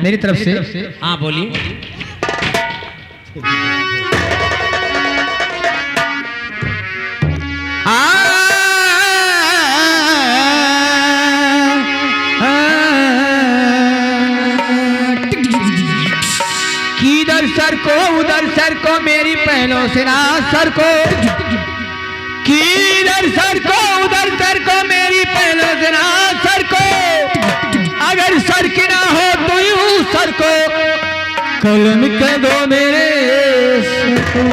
मेरी तरफ से। हाँ बोलिए। किधर सर को उधर सर को मेरी पहलों से ना सर को, किधर सर को उधर सर को मेरी पहलों से ना सर को, अगर सर की ना हो तो यूं सर को कलम कर दो मेरे सर को।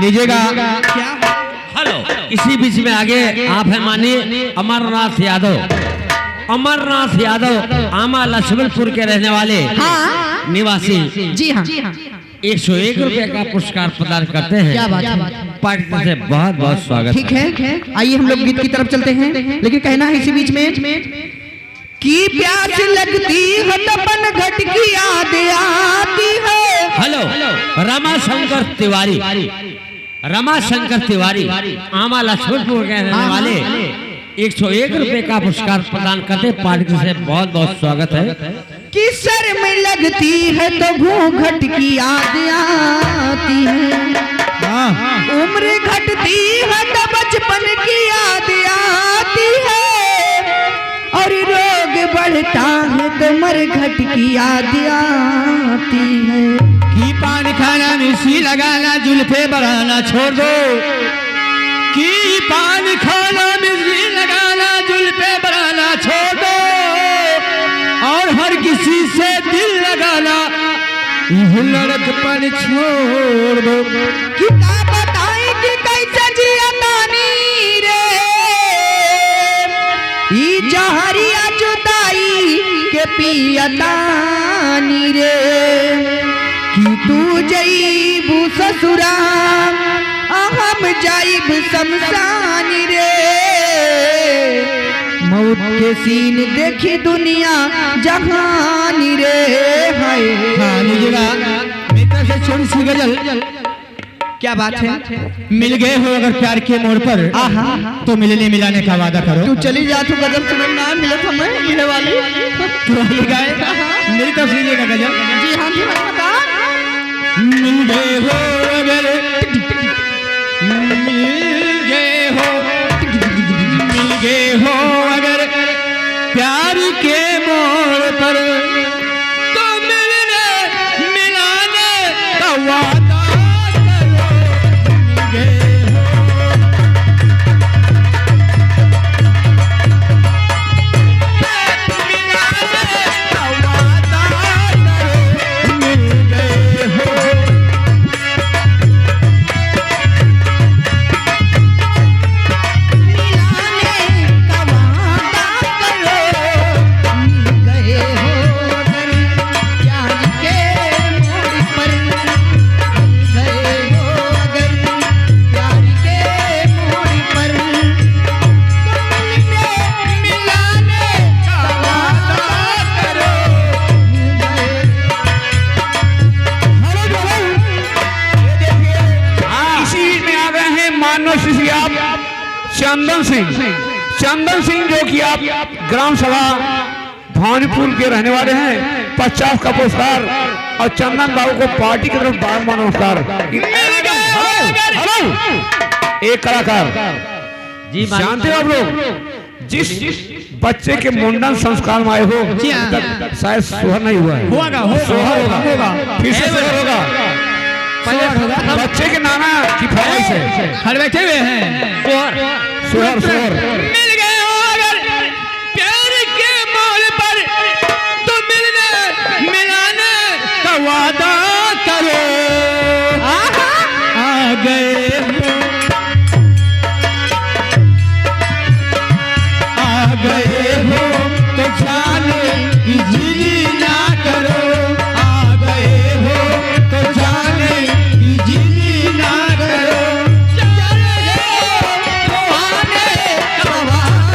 लीजिएगा क्या? हेलो, इसी बीच में आगे आप है मानिए अमरनाथ यादव। अमरनाथ यादव आमा लक्ष्मणपुर के रहने वाले निवासी। जी हाँ, 101 रुपए का पुरस्कार प्रदान करते हैं। क्या बात है, पार्टी से बहुत बहुत स्वागत। ठीक है, आइए हम लोग गीत की तरफ चलते हैं। लेकिन कहना है इसी बीच में कि प्यास लगती है तपन घट की याद आती है। हेलो, रमाशंकर तिवारी, रमाशंकर तिवारी आमा लक्ष्मणपुर के रहने वाले 101 रुपए का पुरस्कार प्रदान करते पार्टी से बहुत बहुत स्वागत है। कि सर में लगती है तो घूंघट की याद आती है, उम्र घटती है तो बचपन की याद आती है, और रोग बढ़ता है तो मरघट की याद आती है। कि पान खाना मिर्ची लगाना जुल्फे बढ़ाना छोड़ दो, कि पान खाना मिर्ची लगाना जुल्फे बढ़ाना छोड़ दो, और हर किसी से दिल लगाना लड़कपन छोड़ दो। किताब बताई कि कैसे जिया तानी रे, ई जहरिया जुदाई के पियतानी रे, कि तू जईबू ससुरा हम जाइब शमशान रे, मौत के सीन देखी दुनिया जहान रे। हाय से छोटी सी गजल। क्या बात है, मिल गए हो अगर प्यार के मोड़ पर, तो मिलने मिलाने का वादा करो। तू चली जा, तू गजल सुनना मिले तो मैं मिलने वाली तो गाए मेरी तरफ लीजिएगा गजल। जी हाँ जी हाँ, बता। मिल गए हो अगर, मिल गए हो, मिल गए हो अगर प्यार के मोड़ पर, तो मिलने मिलाने का वादा करो। मिल गए हो, मिलाने का वादा करो। मिल गए हो, चंदन सिंह जो कि आप ग्राम सभा भानीपुर के रहने वाले हैं, 50 का पुरस्कार, और चंदन बाबू को पार्टी की तरफ बार नमस्कार। एक कलाकार जी जानते हो आप लोग, जिस बच्चे के मुंडन संस्कार में आए हो, शायद सोहर नहीं हुआ है, सोहर होगा, फिर से सोहर होगा। बच्चे के नाना की फरमाइश है, हर बैठे हुए हैं सोहर सोहर। मिल गए हो अगर प्यार के मोड़ पर, तो मिलने मिलाने का वादा करो। आ गए हो, आ गए हो तो जाने इजली ना करो। आ गए हो तो जाने इजली ना करो। चले तो आने का वादा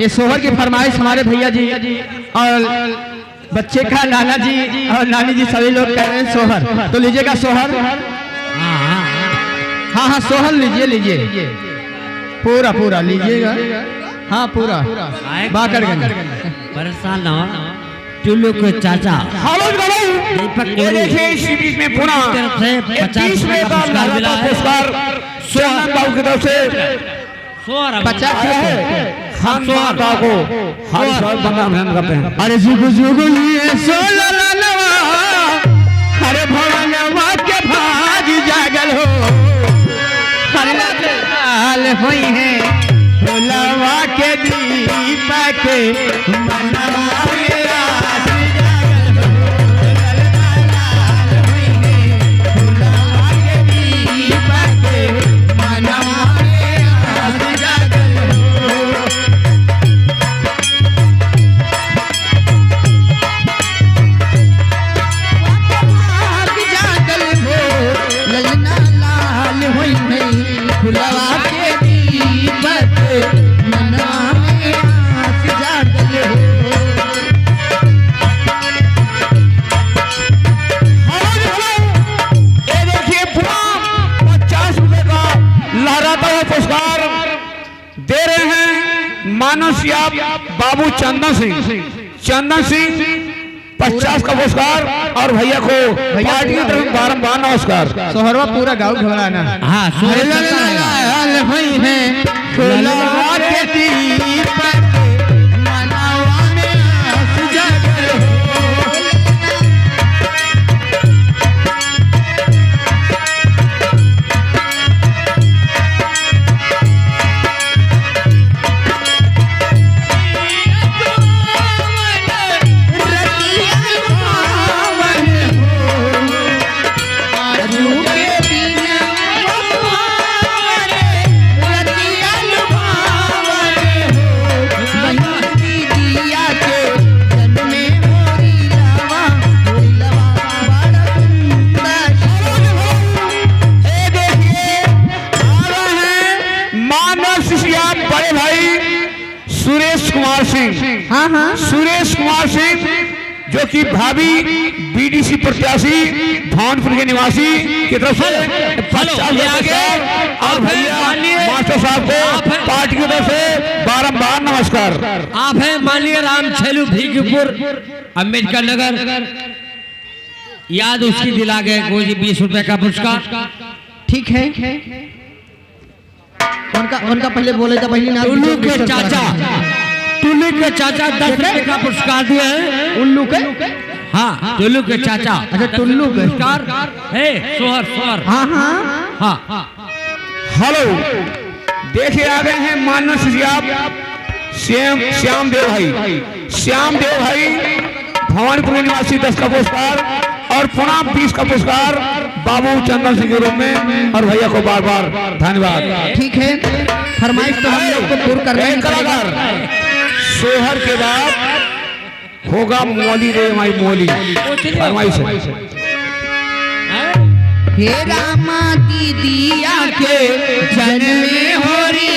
ये सोहर की फरमाइश हमारे भैया जी और बच्चे का नाना जी और नानी जी सभी लोग कह रहे हैं सोहर, तो लीजिएगा सोहर। हाँ हाँ सोहर लीजिए लीजिए, पूरा पूरा लीजिएगा। हाँ पूरा बाकरगंज। परेशान ना हो टुल्लू के चाचा दीपक देखिए इसी बीच में पुनः तरफ से 50 में पुरस्कार मिला है। चंदन बाबू की तरफ से 50 है खान बाबा को हर साल बंदा अभिनंदन करते हैं। अरे जुगु जुगु ये सोललवा, अरे भवनवा के भाग जागल हो, हरे लाल होई है भोलावा के दीपक मनवा के रात जागल हो, लाल होई है भोलावा के दीपक मनवा के रात जागल हो। भाग जागल हो, ललना लाल होई है भोलावा के दीपक मनवा में आस जागल हो। ये देखिए पुनः 50 रुपए का लहराता हुआ पुरस्कार दे रहे हैं मानस याब बाबू चंदन सिंह 50 का पुरस्कार और भैया को पार्टी की तरफ बारंबार नमस्कार। सोहरवा पूरा गाँव घबराना। हाँ लाल होई है भोलावा के दीपक मनवा में आस जागल हो। बड़े भाई सुरेश कुमार सिंह, हाँ हाँ सुरेश कुमार सिंह जो कि भाभी बीडीसी प्रत्याशी भानपुर के निवासी की तरफ से 50 ये आगे और भैया मास्टर साहब को पार्टी की तरफ से बारंबार नमस्कार। आप हैं माननीय राम छेलू भीखपुर अम्बेडकर नगर, याद उसकी दिला गए कोई 20 रुपए का पुरस्कार। ठीक है। उनका पहले बोले था पहले नाम टुल्लू के चाचा 10 रुपए का पुरस्कार दिए हैं। उल्लू के हाँ टुल्लू के चाचा, अच्छा टुल्लू के पुरस्कार है सोहर। हाँ हाँ हाँ हेलो देखिए आ गए हैं मानस श्याम देव भाई भवानीपुर निवासी 10 का पुरस्कार और पुनः 20 का पुरस्कार बाबू चंदन सिंह के रूप में और भैया को बार बार धन्यवाद। ठीक है, फरमाइश तो हम लोग को पूर्ण करना ही पड़ेगा। सोहर के बाद होगा मोली रे माई मोली फरमाइश हे रामा दीदिया के जन्मे हो री